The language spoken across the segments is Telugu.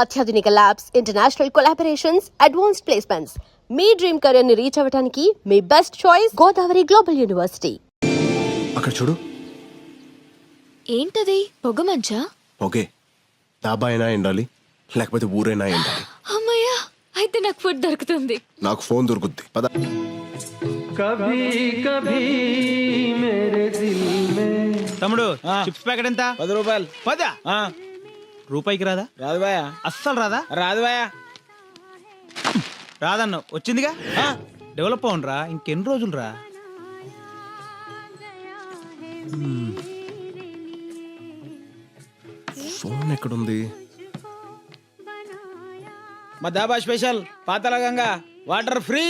అత్యాధునిక labs, international collaborations, advanced placements. మీ డ్రీమ్ కెరీర్ ని రీచ్ అవ్వడానికి మీ best choice Godavari global university. అక్కడ చూడు. ఏంటది? పొగమంచా? ఓకే, డాబా అయినా ఎండాలి, లేకపోతే ఊరైనా ఎండాలి. అమ్మయ్యా, అయితే నాకు ఫుడ్ దొరుకుతుంది. నాకు ఫోన్ దొరుకుద్ది. పద. కభీ కభీ మేరే దిల్ మే. తమ్ముడు, చిప్స్ ప్యాకెట్ ఎంత? 10 రూపాయలు. 10? రూపాయికి రాదా? రాదు బాయా. అస్సలు రాదా? రాదు బాయా. రాదన్న వచ్చిందిగా. డెవలప్ అవునరా, ఇంకెన్ని రోజులు రా. ఫోన్ ఎక్కడుంది? మా dhaba special Patala Ganga water free.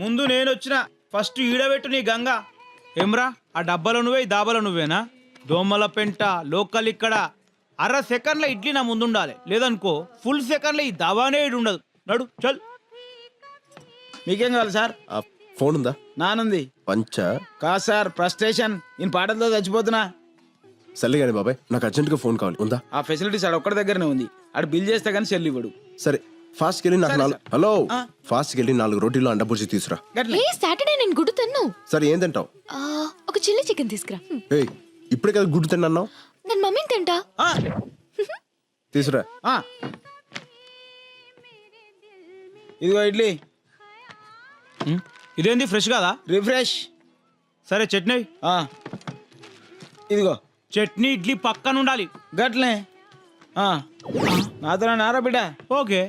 ముందు నేను వచ్చిన ఫస్ట్ ఈడబెట్టు నీ గంగా. ఏమ్రా, ఆ డబ్బాలో నువ్వే, ఈ దాబాలో నువ్వేనా? దోమల పెంట లోకల్ ఇక్కడ. 1/2 సెకండ్ల ఇడ్లీ నా ముందు ఉండాలి, లేదనుకో ఫుల్ సెకండ్ల ఈ దాబానే ఇడు ఉండదు. నడు చల్. మీకేం కావాలి సార్? ఆ ఫోన్ ఉందా? నానుంది. పంచ కాదు సార్, ఫ్రస్ట్రేషన్. నేను పాటలతో చచ్చిపోతున్నా. సర్లే కానీ బాబాయ్, నాకు అర్జెంట్గా ఫోన్ కావాలి. ఉందా? ఆ ఫెసిలిటీస్ ఆడ ఒక్కడి దగ్గరనే ఉంది. ఆడు బిల్ చేస్తే కానీ సెల్ ఇవ్వడు. సరే, ఫాస్ట్కి వెళ్ళి నాకు 4 హలో ఫాస్ట్కి వెళ్ళి 4 రోటీలు అండ బుర్జీ తీసురా. గట్లే. ఏ సాటర్డే నేను గుడ్డు తిన్ను. సరే, ఏం తింటావు? ఒక చిల్లీ చికెన్ తీసుకురా. ఏయ్, ఇప్పుడే కదా గుడ్డు తిన్నావు. నేను మమ్మీని తింటా. తీసురా. ఇదిగో ఇడ్లీ. ఇదేంది ఫ్రెష్ కాదా? రిఫ్రెష్. సరే చట్నీ. ఇదిగో చట్నీ ఇడ్లీ పక్కన ఉండాలి. గట్లే. నాతో నారా బిడ్డ. ఓకే.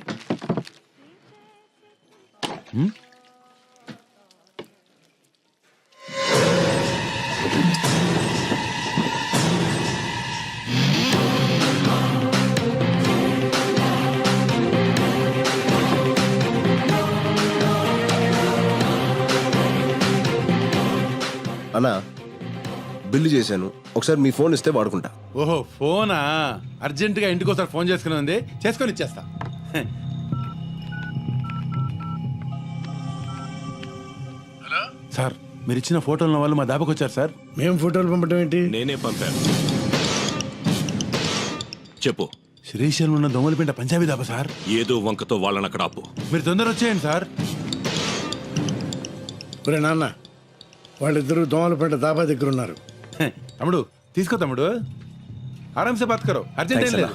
అన్నా, బిల్లు చేశాను, ఒకసారి మీ ఫోన్ ఇస్తే వాడుకుంటా. ఓహో, ఫోనా? అర్జెంటుగా ఇంటికి ఒకసారి ఫోన్ చేసుకుని ఉంది, చేసుకొని ఇచ్చేస్తా. సార్, మీరు ఇచ్చిన ఫోటోల వాళ్ళు మా దాబాకి వచ్చారు సార్. మేము ఫోటోలు పంపడం ఏంటి? నేనే పంపాను. చెప్పు. శ్రీశైలం ఉన్న దొంగలపేట పంజాబీ దాబా సార్. ఏదో వంకతో వాళ్ళని అక్కడ ఆపు. మీరు తొందర వచ్చేయండి సార్. ఒరే నాన్న, వాళ్ళిద్దరూ దోమలపేట దాబా దగ్గర ఉన్నారు. తమ్ముడు తీసుకో, తమ్ముడు ఆరాంసే బాత్ కరో, అర్జెంట్ ఏం లేదు.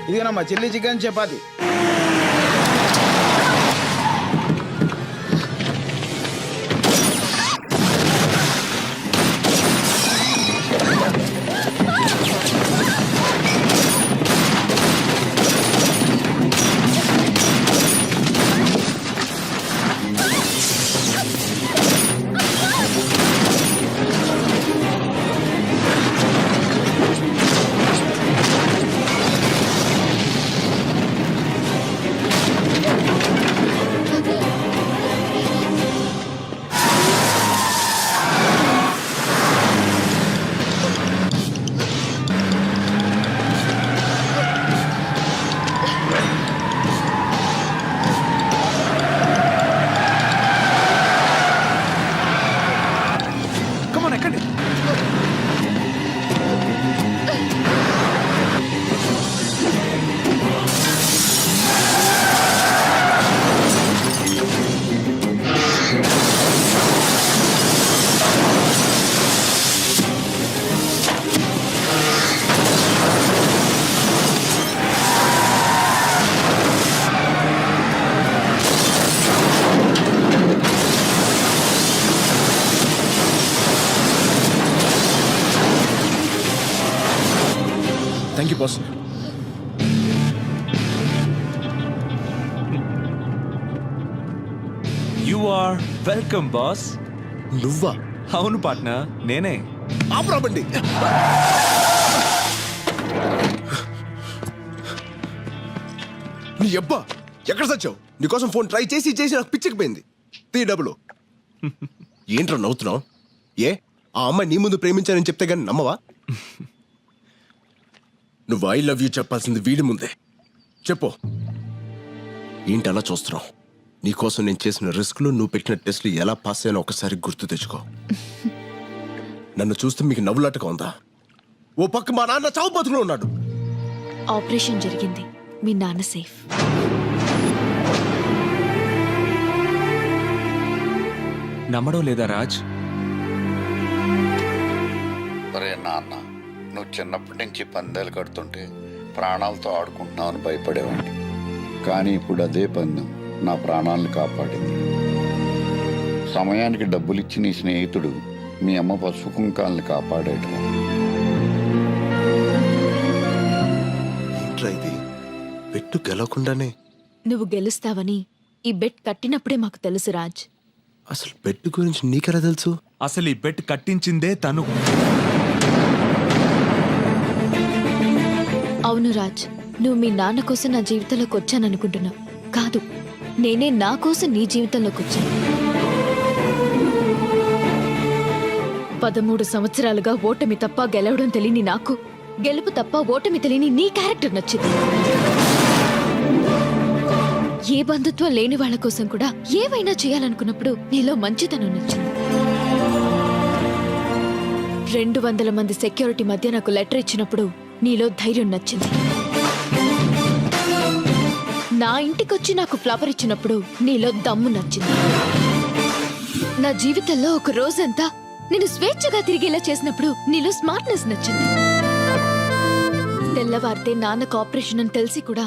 ఇదిగోనమ్మా chilli chicken chapati. Thank you boss. You are welcome boss. నువ్వా? అవును పార్ట్నర్, నేనే. ఆపరాబండి. నీ అబ్బా, ఎక్కడ సచ్చావు? నీకోసం ఫోన్ ట్రై చేసి చేసి నాకు పిచ్చికిపోయింది. తీ డబ్బులు. ఏంట్రా నవ్వుతున్నావు? ఏ, ఆ అమ్మాయి నీ ముందు ప్రేమించానని చెప్తే గానీ నమ్మవా? నువ్వు ఐ లవ్ యూ చెప్పాల్సింది వీడి ముందే. చెప్పు. ఏంటి అలా చూస్తున్నావు? నీకోసం నేను చేసిన రిస్క్లు, నువ్వు పెట్టిన టెస్ట్లు ఎలా పాస్ అయ్యానో ఒకసారి గుర్తు తెచ్చుకో. నన్ను చూస్తే మీకు నవ్వులాటగా ఉందా? ఓ పక్క మా నాన్న చావు బతుకులో ఉన్నాడు. ఆపరేషన్ జరిగింది, మీ నాన్న సేఫ్. నమ్మడం లేదా రాజ్? ఒరే నాన్న, నువ్వు చిన్నప్పటి నుంచి పందాలు కడుతుంటే ప్రాణాలతో ఆడుకుంటున్నావని భయపడేవాడిని. కానీ ఇప్పుడు అదే పందెం నా ప్రాణాలను కాపాడింది. సమయానికి డబ్బులిచ్చి నీ స్నేహితుడు మీ అమ్మ పసుపు కుంకాలని కాపాడాడు. ఏంట్రా ఇది? పెట్టు గెలవకుండానే. నువ్వు గెలుస్తావని ఈ బెట్ కట్టినప్పుడే మాకు తెలుసు రాజ్. అసలు పెట్టు గురించి నీకెలా తెలుసు? అసలు ఈ బెట్ కట్టించిందే తను. అవును రాజ్, నువ్వు మీ నాన్న కోసం నా జీవితంలోకి వచ్చాననుకుంటున్నావు. కాదు, నేనే నా కోసం నీ జీవితంలోకి వచ్చాను. 13 సంవత్సరాలుగా ఓటమి తప్ప గెలవడం తెలియని నాకు, గెలుపు తప్ప ఓటమి తెలియని నీ క్యారెక్టర్ నచ్చింది. ఏ బంధుత్వం లేని వాళ్ళ కోసం కూడా ఏవైనా చేయాలనుకున్నప్పుడు నీలో మంచితనం నచ్చింది. 200 మంది సెక్యూరిటీ మధ్య నాకు లెటర్ ఇచ్చినప్పుడు నీలో ధైర్యం నచ్చింది. నా ఇంటికొచ్చి నాకు ఫ్లవర్ ఇచ్చినప్పుడు నీలో దమ్ము నచ్చింది. నా జీవితంలో ఒక రోజంతా నేను స్వేచ్ఛగా తిరిగేలా చేసినప్పుడు నీలో స్మార్ట్నెస్ నచ్చింది. తెల్లవారితే నాన్నకు ఆపరేషన్ అని తెలిసి కూడా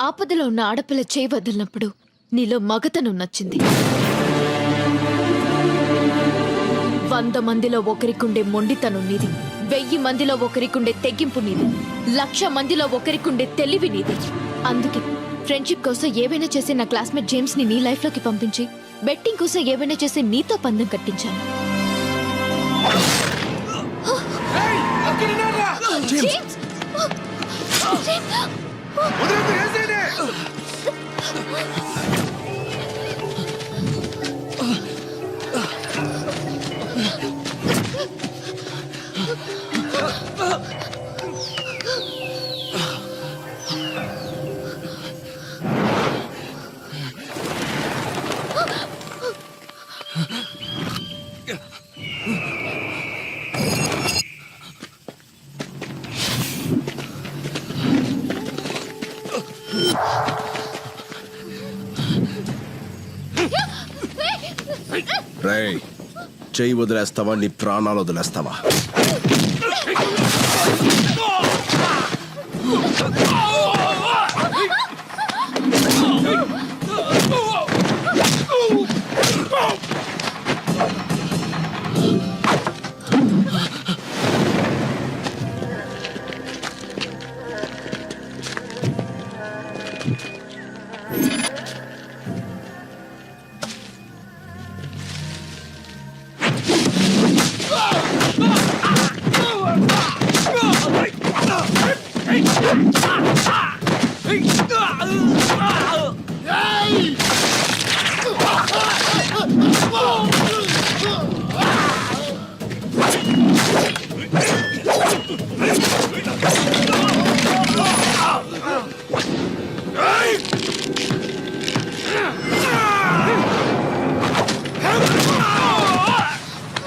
ఆపదలో ఉన్న ఆడపిల్ల చేయి వదిలినప్పుడు నీలో మగతనం నచ్చింది. 100 మందిలో ఒకరికుండే మొండితనం నీది, 1000 మందిలో ఒకరికుండే తెగింపు నీది, 1,00,000 మందిలో ఒకరికుండే తెలివి నీది. అందుకే ఫ్రెండ్షిప్ కోసం ఏవైనా చేసే నా క్లాస్మేట్ జేమ్స్ ని నీ లైఫ్ లోకి పంపించి, బెట్టింగ్ కోసం ఏవైనా చేసే నీతో పందెం కట్టించాను. జేమ్స్! రేయ్, చెయ్యి వదిలేస్తావా? నీ ప్రాణాలు వదిలేస్తావా?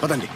పదండి.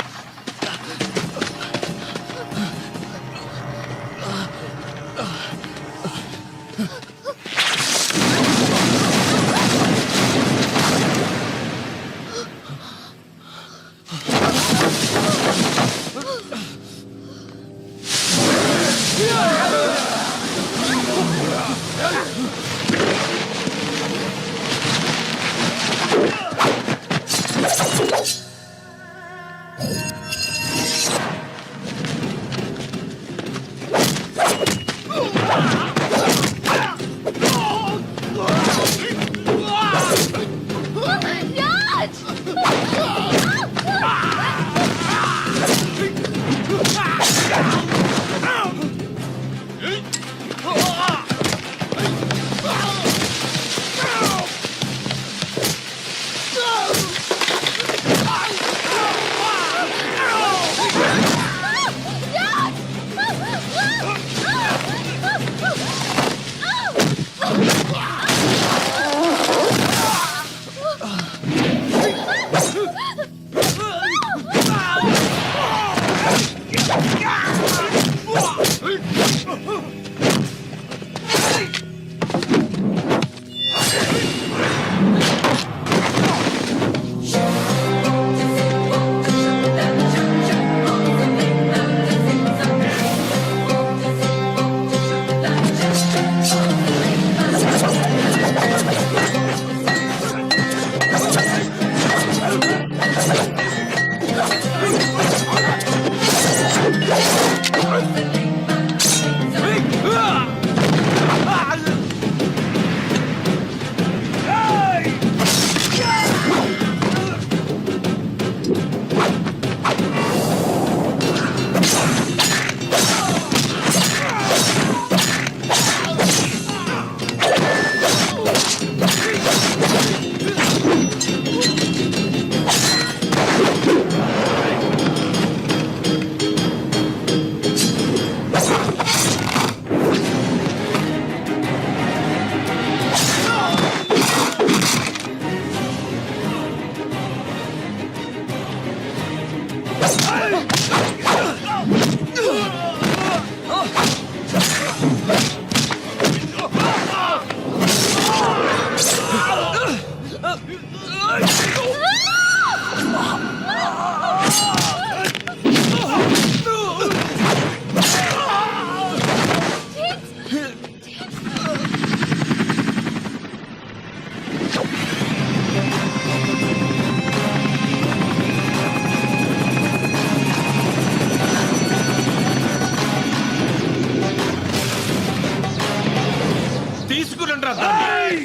తీసుకురండి దాన్ని.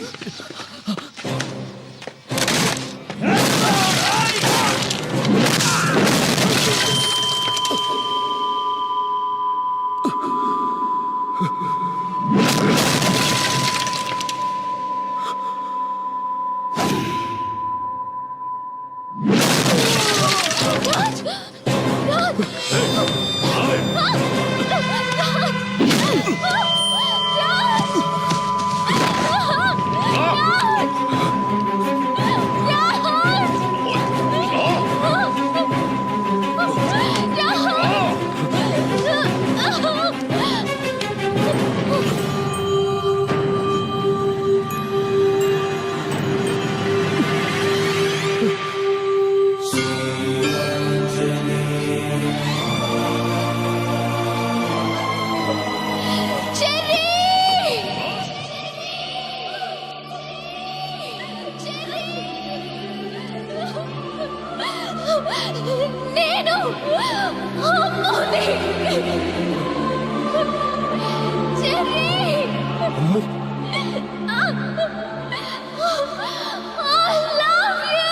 నేను అమ్మోని. Cherry! I love you!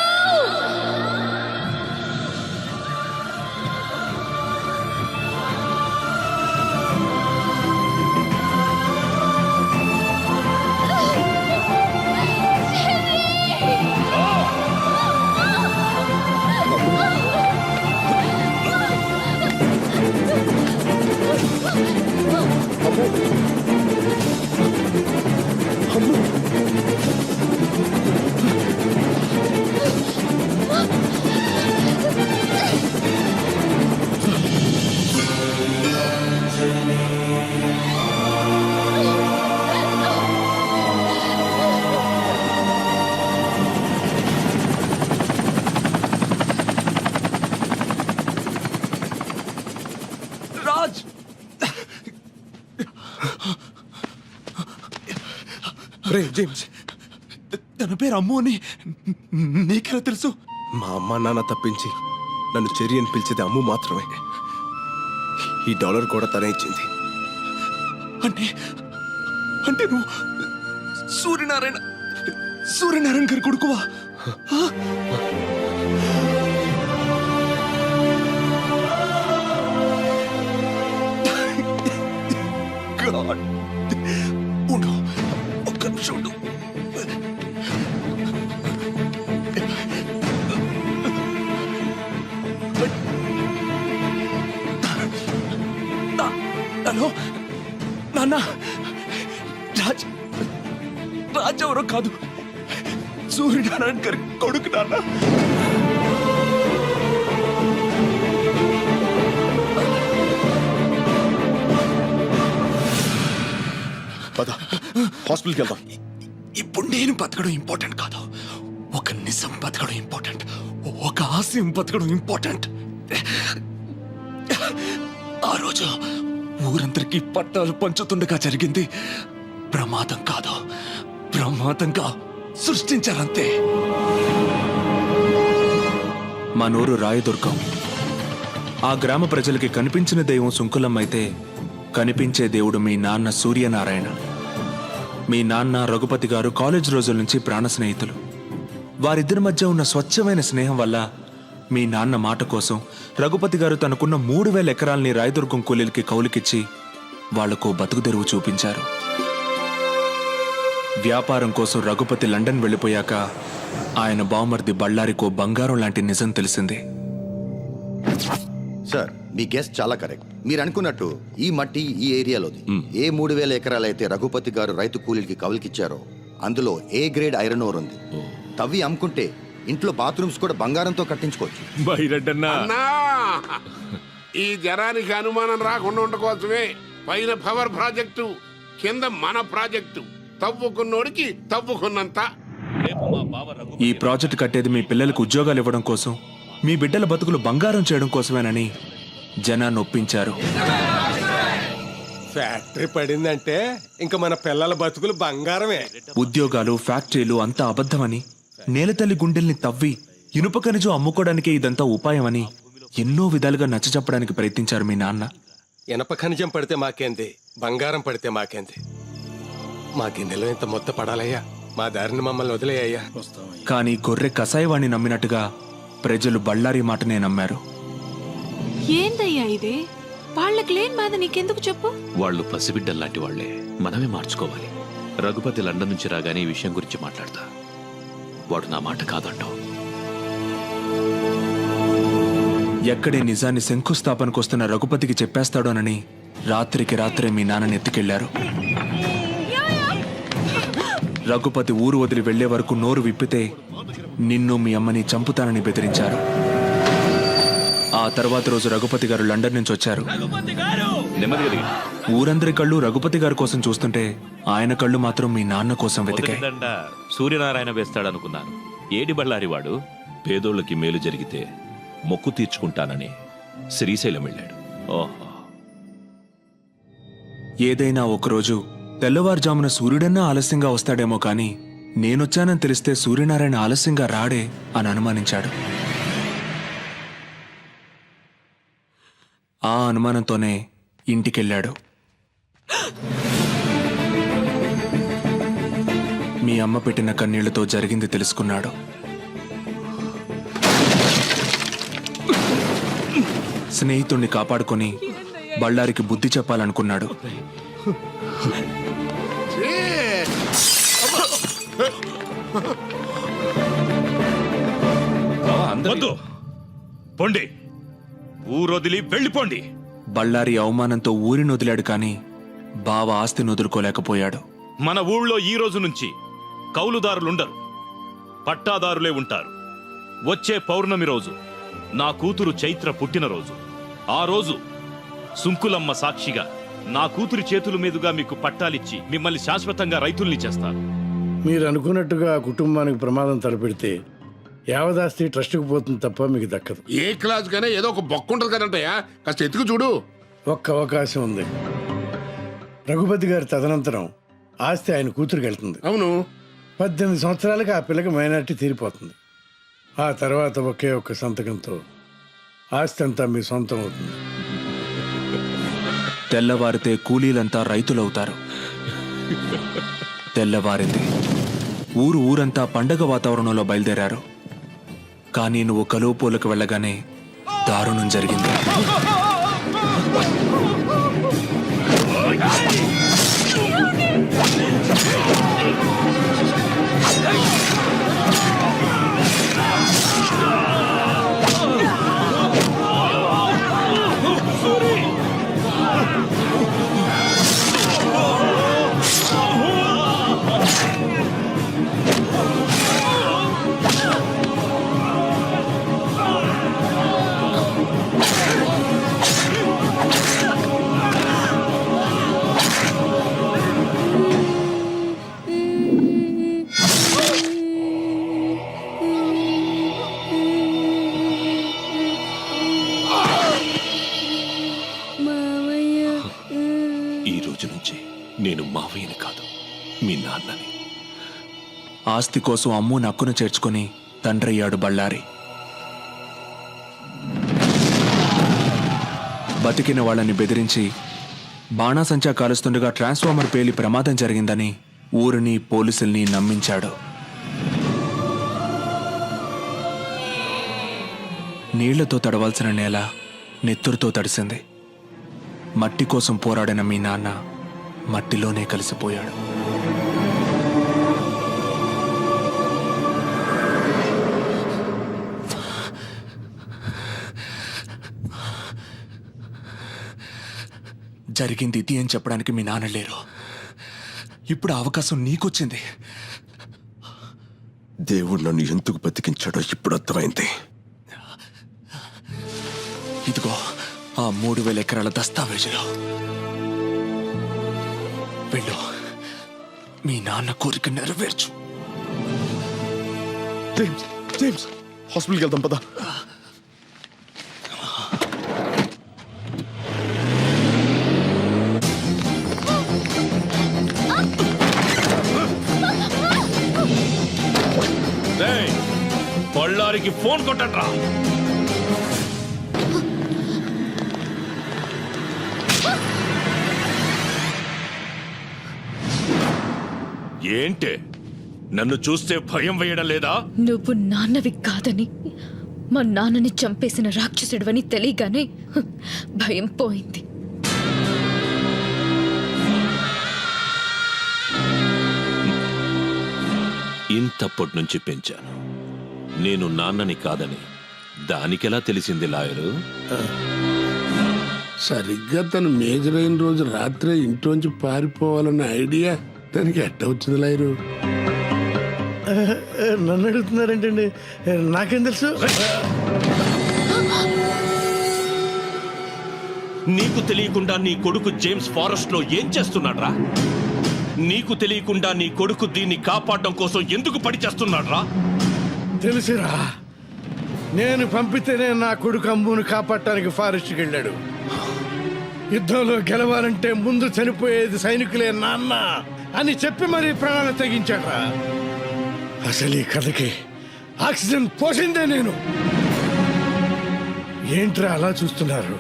Raj, Ray James, తన పేరు అమ్ము అని నీకెలా తెలుసు? మా అమ్మ నాన్న తప్పించి నన్ను చెర్రీ అని పిలిచేది అమ్ము మాత్రమే. ఈ డాలర్ కూడా తనే ఇచ్చింది. అంటే అంటే నువ్వు సూర్యనారాయణ సూర్యనారాయణ గారి కొడుకువా? God. ఉండు, ఒక్క నిమిషం ఉండు. హలో నాన్న, రాజ్ రాజ్ ఎవరో కాదు, సూర్యనారాయణ గారి కొడుకు నాన్న. పద, హాస్పిటల్కి వెళ్దాం. ఇప్పుడు నేను బతకడం ఇంపార్టెంట్ కాదు, ఒక నిజం బతకడం ఇంపార్టెంట్, ఒక ఆశయం బతకడం ఇంపార్టెంట్. ఆ రోజు ఊరందరికీ పట్టాలు పంచుతుండగా జరిగింది ప్రమాదం కాదు, ప్రమాదంగా సృష్టించారంతే. మా నూరు రాయదుర్గం. ఆ గ్రామ ప్రజలకి కనిపించిన దైవం సుంకులమ్మ అయితే కనిపించే దేవుడు మీ నాన్న సూర్యనారాయణ. మీ నాన్న రఘుపతి గారు కాలేజ్ రోజుల నుంచి ప్రాణ స్నేహితులు. వారిద్దరి మధ్య ఉన్న స్వచ్ఛమైన స్నేహం వల్ల మీ నాన్న మాట కోసం రఘుపతి గారు తనకున్న 3000 ఎకరాల్ని రాయదుర్గం కూలీలకి కౌలుకిచ్చి వాళ్లకు బతుకు తెరువు చూపించారు. వ్యాపారం కోసం రఘుపతి లండన్ వెళ్ళిపోయాక ఆయన బావమర్ది బళ్ళారికో బంగారం లాంటి నిజం తెలిసింది. సార్, మీ గెస్ట్ చాలా కరెక్ట్. మీరు అనుకున్నట్టు ఈ మట్టి ఈ ఏరియాలోది. ఏ 3000 ఎకరాలైతే రఘుపతి గారు రైతు కూలీలకి కౌలుకిచ్చారో అందులో ఏ గ్రేడ్ ఐరన్ ఓర్ ఉంది. తవ్వి అమ్ముకుంటే ఇంట్లో బాత్రూమ్స్ కూడా బంగారంతో కట్టించుకోవచ్చు. బైరెడ్డన్నా ఈ జనానికి అనుమానం రాకుండా ఉండకోసమే పైన పవర్ ప్రాజెక్టు కింద మన ప్రాజెక్టు తవ్వుకున్నోడికి తవ్వుకున్నంత. ఈ ప్రాజెక్ట్ కట్టేది మీ పిల్లలకు ఉద్యోగాలు ఇవ్వడం కోసం, మీ బిడ్డల బతుకులు బంగారం చేయడం కోసమేనని జనాన్ని ఒప్పించారు. ఫ్యాక్టరీ పడిందంటే ఇంకా మన పిల్లల బతుకులు బంగారమే. ఉద్యోగాలు, ఫ్యాక్టరీలు అంతా అబద్ధమని, నేలతల్లి గుండెల్ని తవ్వి ఇనుప ఖనిజం అమ్ముకోవడానికే ఇదంతా ఉపాయమని ఎన్నో విధాలుగా నచ్చచెప్పడానికి ప్రయత్నించారు మీ నాన్న. ఇనప ఖనిజం పడితే మాకేంది, బంగారం పడితే మాకేంది. మా గిన్నెలో ఇంత మొత్త పడాలయ్యా, మా దారిని మమ్మల్ని వదిలేయ్యా. కానీ గొర్రె కసాయవాణ్ణి నమ్మినట్టుగా ప్రజలు బళ్ళారి మాటనే నమ్మారు. ఏందయ్యా ఇది? వాళ్ళకి లేని బాధ నీకెందుకు చెప్పు? వాళ్ళు పసిబిడ్డల్లాంటి వాళ్లే, మనమే మార్చుకోవాలి. రఘుపతి లండన్ నుంచి రాగానే ఈ విషయం గురించి మాట్లాడతా. వాడు నా మాట కాదంటావు. ఎక్కడే నిజాన్ని శంకుస్థాపనకొస్తున్న రఘుపతికి చెప్పేస్తాడోనని రాత్రికి రాత్రే మీ నాన్నని ఎత్తుకెళ్లారు. రఘుపతి ఊరు వదిలి వెళ్లే వరకు నోరు విప్పితే నిన్ను మీ అమ్మని చంపుతానని బెదిరించారు. ఆ తర్వాత రోజు రఘుపతి గారు లండన్ నుంచి వచ్చారు. ఊరందరి కళ్ళు రఘుపతి గారి కోసం చూస్తుంటే ఆయన కళ్ళు మాత్రం మీ నాన్న కోసం వెతికాయి. సూర్యనారాయణ వేస్తాడనుకున్నాను. ఏడి బళ్ళారి వాడు పేదోళ్ళకి మేలు జరిగితే మొక్కు తీర్చుకుంటానని శ్రీశైలం వెళ్ళాడు. ఓహో, ఏదైనా ఒకరోజు తెల్లవారుజామున సూర్యుడన్నా ఆలస్యంగా వస్తాడేమో కానీ నేనొచ్చానని తెలిస్తే సూర్యనారాయణ ఆలస్యంగా రాడే అని అనుమానించాడు. ఆ అనుమానంతోనే ఇంటికెళ్ళాడు. మీ అమ్మ పెట్టిన కన్నీళ్లతో జరిగింది తెలుసుకున్నాడు. స్నేహితుణ్ణి కాపాడుకొని బళ్ళారికి బుద్ధి చెప్పాలనుకున్నాడు. పొండి, ఊరొదిలి వెళ్ళిపోండి. బళ్ళారి అవమానంతో ఊరిని వదిలాడు కానీ బావ ఆస్తిని వదులుకోలేకపోయాడు. మన ఊళ్ళో ఈ రోజు నుంచి కౌలుదారులుండరు, పట్టాదారులే ఉంటారు. వచ్చే పౌర్ణమి రోజు నా కూతురు చైత్ర పుట్టినరోజు. ఆ రోజు సుంకులమ్మ సాక్షిగా నా కూతురి చేతుల మీదుగా మీకు పట్టాలిచ్చి మిమ్మల్ని శాశ్వతంగా రైతుల్ని చేస్తాను. మీరు అనుకున్నట్టుగా కుటుంబానికి ప్రమాదం తలపెడితే యావదాస్తి ట్రస్ట్కి పోతుంది తప్ప మీకు దక్కదు. ఏ క్లాస్ కైనా ఏదో ఒక బొక్క ఉంటుంది కదంటయ్యా, కాస్త ఎత్తుకు చూడు. ఒక్క అవకాశం ఉంది. రఘుపతి గారి తదనంతరం ఆస్తి ఆయన కూతురికి వెళ్తుంది. అవును, 18 సంవత్సరాలకి ఆ పిల్లకి మైనార్టీ తీరిపోతుంది. ఆ తర్వాత ఒకే ఒక్క సంతకంతో ఆస్తి అంతా మీ సొంతం అవుతుంది. తెల్లవారితే కూలీలంతా రైతులవుతారు. తెల్లవారింది. ఊరంతా పండగ వాతావరణంలో బయలుదేరారు. కానీ నువ్వు కలువుపోలకు వెళ్ళగానే దారుణం జరిగింది. ఈ రోజు నుంచి నేను మావయ్యని కాదు, మీ నాన్నని. ఆస్తి కోసం అమ్ము నక్కును చేర్చుకుని తండ్రయ్యాడు బళ్ళారి. బతికిన వాళ్ళని బెదిరించి బాణాసంచా కాలుస్తుండగా ట్రాన్స్ఫార్మర్ పేలి ప్రమాదం జరిగిందని ఊరిని, పోలీసుల్ని నమ్మించాడు. నీళ్లతో తడవాల్సిన నేల నెత్తురుతో తడిసింది. మట్టి కోసం పోరాడిన మీ నాన్న మట్టిలోనే కలిసిపోయాడు. జరిగింది ఇది అని చెప్పడానికి మీ నాన్న లేరు. ఇప్పుడు అవకాశం నీకొచ్చింది. దేవుడు నన్ను ఎందుకు బతికించాడో ఇప్పుడు అర్థమైంది. ఇదిగో ఆ 3000 ఎకరాల దస్తావేజులు. వెళ్ళు, మీ నాన్న కోరిక నెరవేర్చు. జేమ్స్, జేమ్స్, హాస్పిటల్కి వెళ్దాం పదా. బళ్ళారికి ఫోన్ కొట్టండ్రా. ఏంటే నన్ను చూస్తే భయం వేయడం లేదా? నువ్వు నాన్నవి కాదని, మా నాన్నని చంపేసిన రాక్షసుడివని తెలియగానే భయం పోయింది. ఇంతప్పటి నుంచి పెంచాను. నేను నాన్నని కాదని దానికెలా తెలిసింది లాయరు? సరిగ్గా తను మేజర్ అయిన రోజు రాత్రే ఇంట్లోంచి పారిపోవాలన్న ఐడియా దానికి ఎట్ట వచ్చింది లాయరు? నన్ను అడుగుతున్నారేంటండి, నాకేం తెలుసు? నీకు తెలియకుండా నీ కొడుకు జేమ్స్ ఫారెస్ట్ లో ఏం చేస్తున్నాడ్రా? నీకు తెలియకుండా నీ కొడుకు దీన్ని కాపాడడం కోసం ఎందుకు పడి చేస్తున్నాడ్రా? తెలుసురా, నేను పంపితేనే నా కొడుకు అమ్మును కాపాడటానికి ఫారెస్ట్కి వెళ్ళాడు. యుద్ధంలో గెలవాలంటే ముందు చనిపోయేది సైనికులే నాన్న అని చెప్పి మరీ ప్రాణాలు తెగించాడ్రా. అసలు ఈ కథకి ఆక్సిజన్ పోసిందే నేను. ఏంట్రా అలా చూస్తున్నారు?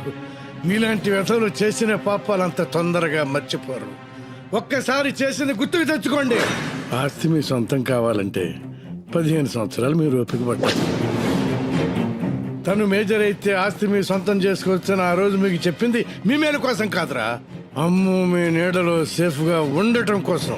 మీలాంటి వ్యధలు చేసిన పాపాలంత తొందరగా మర్చిపోరు. ఒక్కసారి చేసిన గుర్తుకు తెచ్చుకోండి. ఆస్తి మీ సొంతం కావాలంటే 15 సంవత్సరాలు మీరు ఓపిక పట్టారు. తను మేజర్ అయితే ఆస్తి మీ సొంతం చేసుకోవచ్చని ఆ రోజు మీకు చెప్పింది మీ మేలు కోసం కాదురా, అమ్ము మీ నీడలో సేఫ్గా ఉండటం కోసం.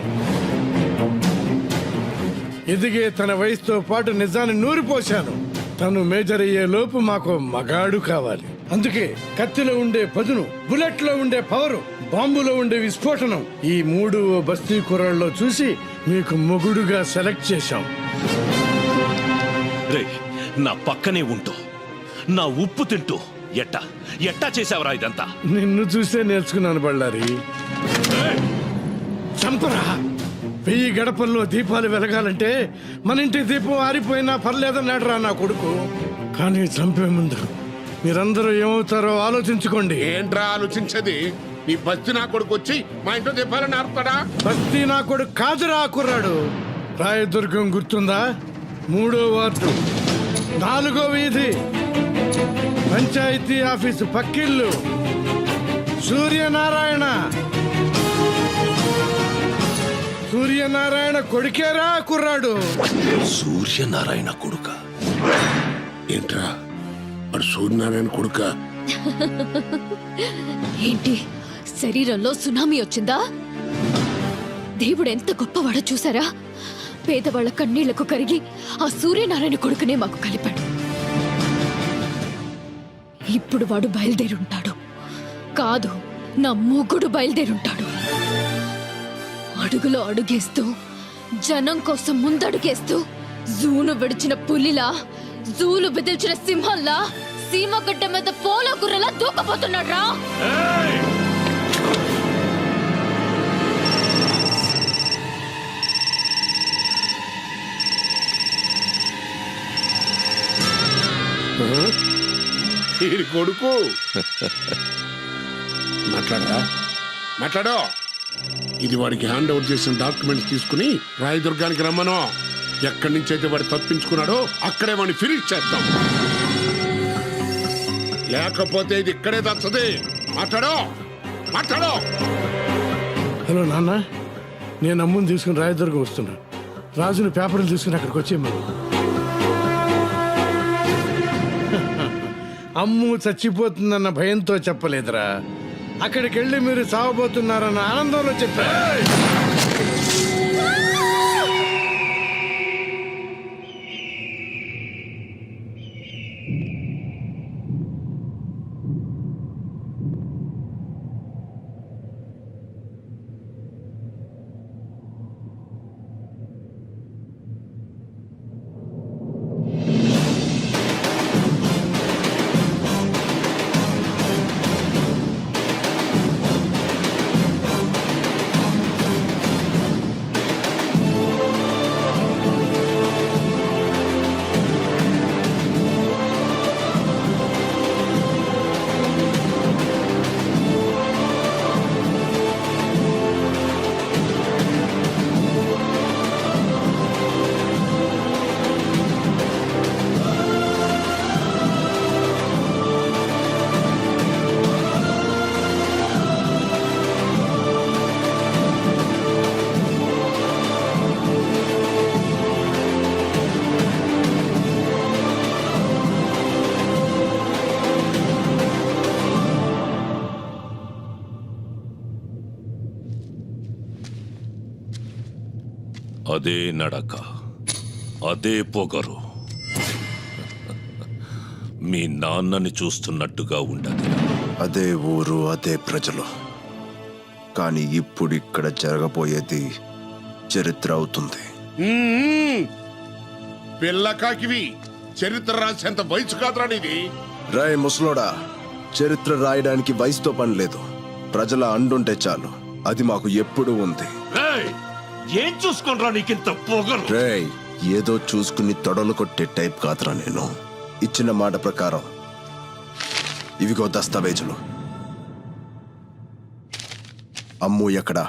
ఎదిగే తన వయసుతో పాటు నిజాన్ని నూరిపోశాను. తను మేజర్ అయ్యే లోపు మాకు మగాడు కావాలి. అందుకే కత్తిలో ఉండే పదును, బుల్లెట్ లో ఉండే పవరు, బాంబులో ఉండే విస్ఫోటనం, ఈ 3 బస్తీ కుర్రాళ్ళలో చూసి మీకు మొగుడుగా సెలెక్ట్ చేశాం. రే, నా పక్కనే ఉంటూ నా ఉప్పు తింటూ ఎట్టా చేసావరా ఇదంతా? నిన్ను చూసే నేర్చుకున్నాను బళ్ళారి. చంపరా! 1000 గడపల్లో దీపాలు వెలగాలంటే మన ఇంటి దీపం ఆరిపోయినా పర్లేదన్నాడురా నా కొడుకు. కానీ చంపే ముందు మీరందరూ ఏమవుతారో ఆలోచించుకోండి. ఏంట్రా ఆలోచించేది? నీ బస్తీ నా కొడుకు వచ్చి మా ఇంట్లో దీపాలని ఆరుతాడా? బస్తీ నా కొడుకు కాదురా కుర్రాడు. రాయదుర్గం గుర్తుందా? 3వ వార్డు, 4వ వీధి, పంచాయతీ ఆఫీసు పక్కిళ్ళు, సూర్యనారాయణ. సూర్యనారాయణ కొడుకేరా కుర్రాడు. సూర్యనారాయణ కొడుక? ఏంట్రా మరి సూర్యనారాయణ కొడుక? ఏంటి, శరీరంలో సునామీ వచ్చిందా? దేవుడు ఎంత గొప్పవాడో చూసారా? పేదవాళ్ల కన్నీళ్లకు కరిగి ఆ సూర్యనారాయణ కొడుకునే మాకు కలిపాడు. ఇప్పుడు వాడు బయలుదేరుంటాడు. కాదు, నా మొగుడు బయలుదేరుంటాడు. అడుగులో అడుగేస్తూ, జనం కోసం ముందడుగేస్తూ, జూను విడిచిన పులిలా, జూలు బెదిల్చిన సింహంలా, సీమగడ్డ మీద పోలో గుర్రలా దూకపోతున్నాడు రా. వీడి కొడుకు మాట్లాడా. ఇది వాడికి హ్యాండ్ ఓవర్ చేసిన డాక్యుమెంట్స్ తీసుకుని రాయదుర్గానికి రమ్మను. ఎక్కడి నుంచి అయితే వాడు తప్పించుకున్నాడో అక్కడే వాడిని ఫినిష్ చేద్దాం. లేకపోతే ఇది ఇక్కడే దచ్చది. మాట్లాడో. హలో నాన్న, నేను అమ్ముని తీసుకుని రాయదుర్గం వస్తున్నా. రాజుని పేపర్లు తీసుకుని అక్కడికి వచ్చేయమను. అమ్ము చచ్చిపోతుందన్న భయంతో చెప్పలేదురా, అక్కడికి వెళ్ళి మీరు చావబోతున్నారన్న ఆనందంలో చెప్పా. అదే నడక, అదే పొగరు. మీ నాన్నని చూస్తున్నట్టుగా ఉండదు. అదే ఊరు, అదే ప్రజలు. కానీ ఇప్పుడు ఇక్కడ జరగబోయేది చరిత్ర అవుతుంది. పిల్లకాకివి చరిత్ర రాసేంత వయసు కాదురా నీది. రాయ్ ముసలోడా, చరిత్ర రాయడానికి వయసుతో పని లేదు. ప్రజల అండుంటే చాలు. అది మాకు ఎప్పుడూ ఉంది. ఏం చూసుకుంటా నీకింత పొగరు? రేయ్, ఏదో చూసుకుని తొడలు కొట్టే టైప్ కాదురా నేను. ఇచ్చిన మాట ప్రకారం ఇవిగో దస్తావేజులు. అమ్ము ఎక్కడా?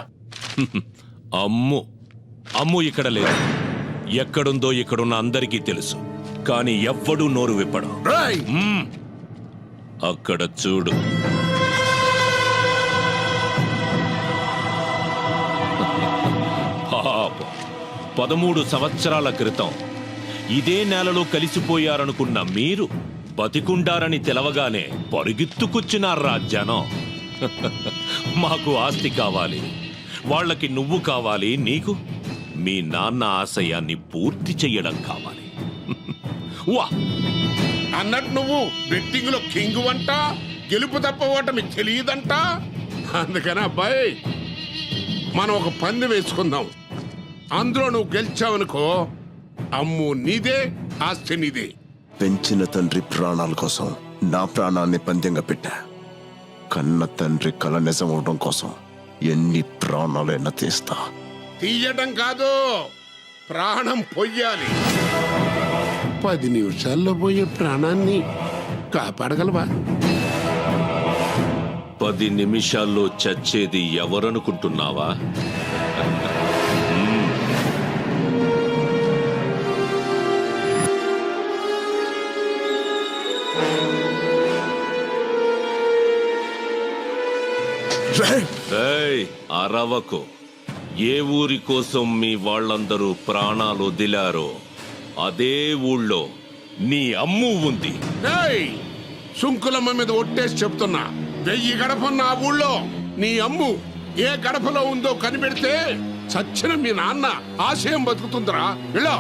అమ్ము ఇక్కడ లేదు. ఎక్కడుందో ఇక్కడున్న అందరికీ తెలుసు. కానీ ఎవ్వడూ నోరు విప్పడు. అక్కడ చూడు. పాపం, 13 సంవత్సరాల క్రితం ఇదే నేలలో కలిసిపోయారనుకున్న మీరు బతికుండారని తెలవగానే పరుగెత్తుకొచ్చినారా జనం. మాకు ఆస్తి కావాలి, వాళ్ళకి నువ్వు కావాలి, నీకు మీ నాన్న ఆశయాన్ని పూర్తి చెయ్యడం కావాలి. వా అన్నట్టు నువ్వు బెట్టింగ్ లో కింగ్ అంట, గెలుపు తప్ప ఓటమి తెలియదంట. అందుకని అబ్బాయి, మనం ఒక పందెం వేసుకుందాం. అందులో నువ్వు గెలిచావనుకో, అమ్ము నీదే, ఆస్తి నీదే. పెంచిన తండ్రి ప్రాణాల కోసం నా ప్రాణాన్ని పందెంగా పెట్టా. కన్న తండ్రి కల నిజం అవడం కోసం ఎన్ని ప్రాణాలైనా తీస్తా. తీయటం కాదు, ప్రాణం పొయ్యాలి. 10 నిమిషాల్లో పోయే ప్రాణాన్ని కాపాడగలవా? 10 నిమిషాల్లో చచ్చేది ఎవరనుకుంటున్నావా? అరవకు. ఏ ఊరి కోసం మీ వాళ్ళందరూ ప్రాణాలు వదిలారో అదే ఊళ్ళో నీ అమ్ము ఉంది. సుంకులమ్మ మీద ఒట్టేసి చెప్తున్నా, 1000 గడపన్న ఆ ఊళ్ళో నీ అమ్ము ఏ గడపలో ఉందో కనిపెడితే చచ్చిన మీ నాన్న ఆశయం బతుకుతుందిరా. వెళ్ళో.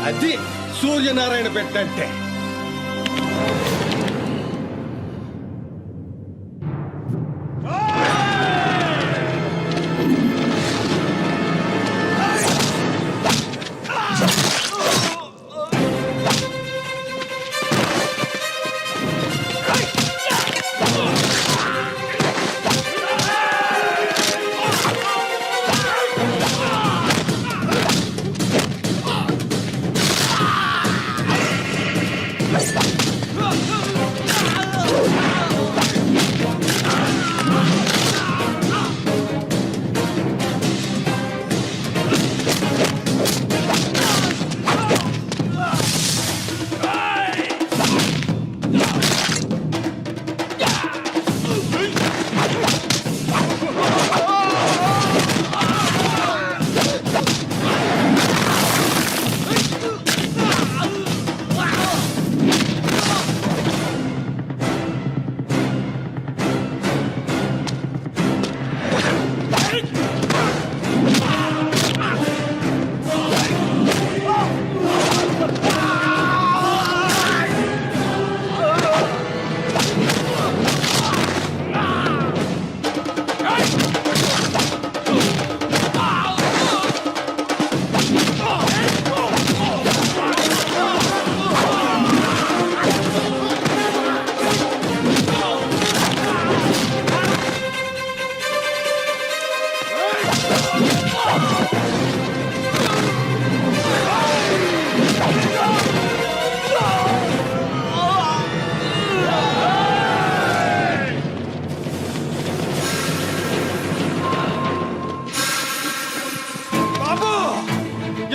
అది సూర్యనారాయణ పెట్టంటే.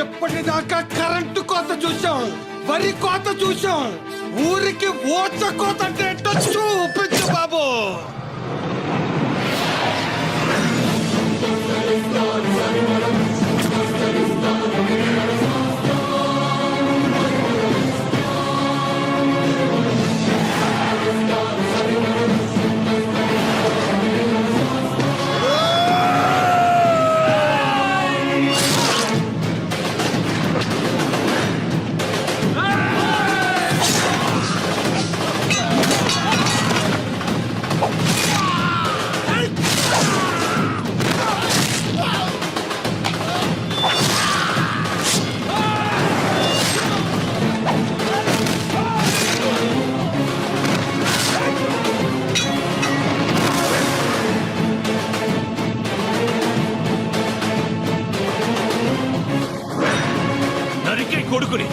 ఎప్పటిదాకా కరెంటు కోత చూసాం, వరి కోత చూసాం, ఊరికి ఓచ కోత అంటే ఏంటో చూపించు బాబు. నరికే కొడుకుని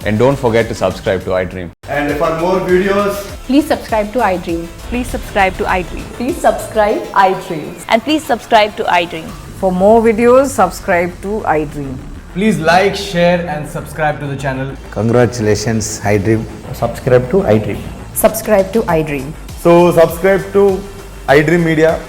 And don't forget to subscribe to iDream. And for more videos, Please subscribe to iDream. Please subscribe to iDream. Please subscribe iDream. And please subscribe to iDream. For more videos, subscribe to iDream. please like, share and subscribe to the channel. Congratulations, iDream. Subscribe to iDream. Subscribe to iDream. So, subscribe to iDream Media.